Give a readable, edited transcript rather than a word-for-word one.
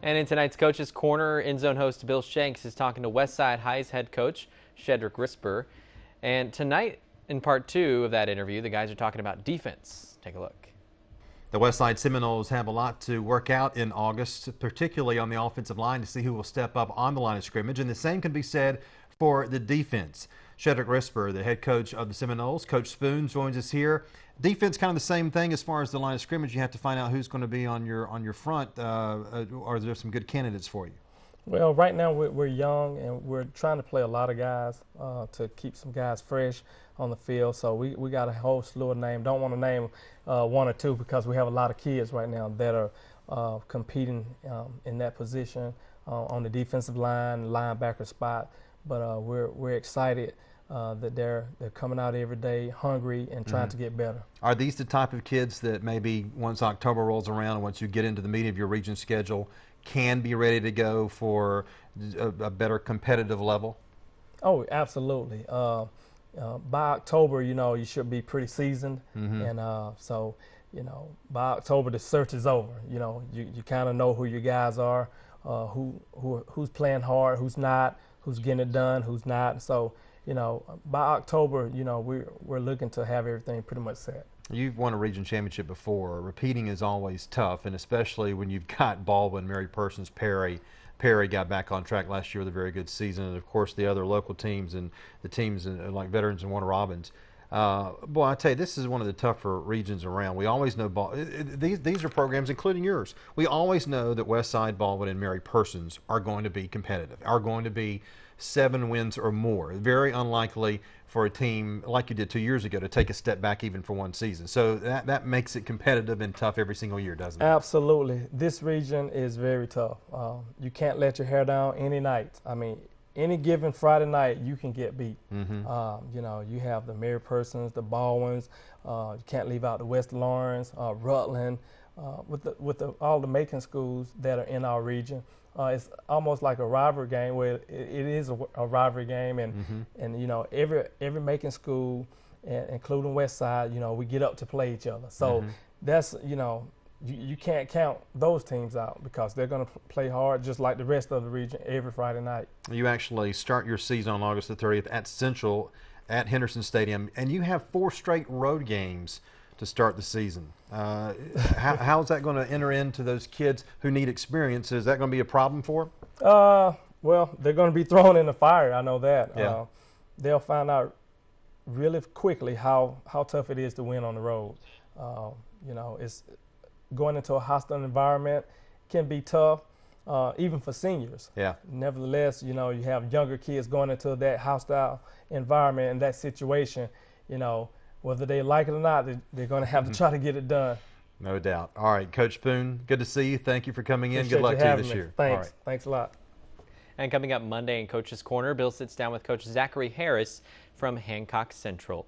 And in tonight's Coach's Corner, End Zone host Bill Shanks is talking to Westside High's head coach, Sheddrick Risper. And tonight, in part 2 of that interview, the guys are talking about defense. Take a look. The Westside Seminoles have a lot to work out in August, particularly on the offensive line, to see who will step up on the line of scrimmage. And the same can be said for the defense. Sheddrick Risper, the head coach of the Seminoles. Coach Spoon joins us here. Defense, kind of the same thing as far as the line of scrimmage. You have to find out who's going to be on your front. Are there some good candidates for you? Well, right now we're young and we're trying to play a lot of guys to keep some guys fresh on the field. So we got a whole slew of names. Don't want to name one or two because we have a lot of kids right now that are competing in that position on the defensive line, linebacker spot. But we're excited that they're coming out every day hungry and trying to get better. Are these the type of kids that maybe once October rolls around and once you get into the meat of your region schedule can be ready to go for a better competitive level? Oh, absolutely. By October, you should be pretty seasoned. And so, by October the search is over. You kind of know who your guys are, who's playing hard, who's not, who's getting it done, who's not. So, by October, we're looking to have everything pretty much set. You've won a region championship before. Repeating is always tough, and especially when you've got Baldwin, Mary Persons, Perry. Perry got back on track last year with a very good season, and of course the other local teams and the teams like Veterans and Warner Robins. Boy, I tell you, this is one of the tougher regions around. We always know these are programs, including yours. We always know that Westside, Baldwin, and Mary Persons are going to be competitive, are going to be 7 wins or more. Very unlikely for a team like you did 2 years ago to take a step back even for one season. So that makes it competitive and tough every single year, doesn't it? Absolutely. This region is very tough. You can't let your hair down any night. I mean, any given Friday night, you can get beat. You have the Mary Persons, the Baldwins. You can't leave out the West Lawrence, Rutland, with all the Macon schools that are in our region. It's almost like a rivalry game where it is a rivalry game, and every Macon school, including Westside, we get up to play each other. So that's you can't count those teams out because they're going to play hard just like the rest of the region every Friday night. You actually start your season on August the 30th at Central at Henderson Stadium, and you have 4 straight road games to start the season. How is that going to enter into those kids who need experience? Is that going to be a problem for them? Well, they're going to be thrown in the fire. I know that. Yeah. They'll find out really quickly how tough it is to win on the road. It's going into a hostile environment can be tough, even for seniors. Yeah. Nevertheless, you have younger kids going into that hostile environment and that situation, whether they like it or not, they're going to have to try to get it done. No doubt. All right, Coach Spoon, good to see you. Thank you for coming in. Appreciate good luck you to you having this me. year. Thanks. All right. Thanks a lot. And coming up Monday in Coach's Corner, Bill sits down with Coach Zachary Harris from Hancock Central.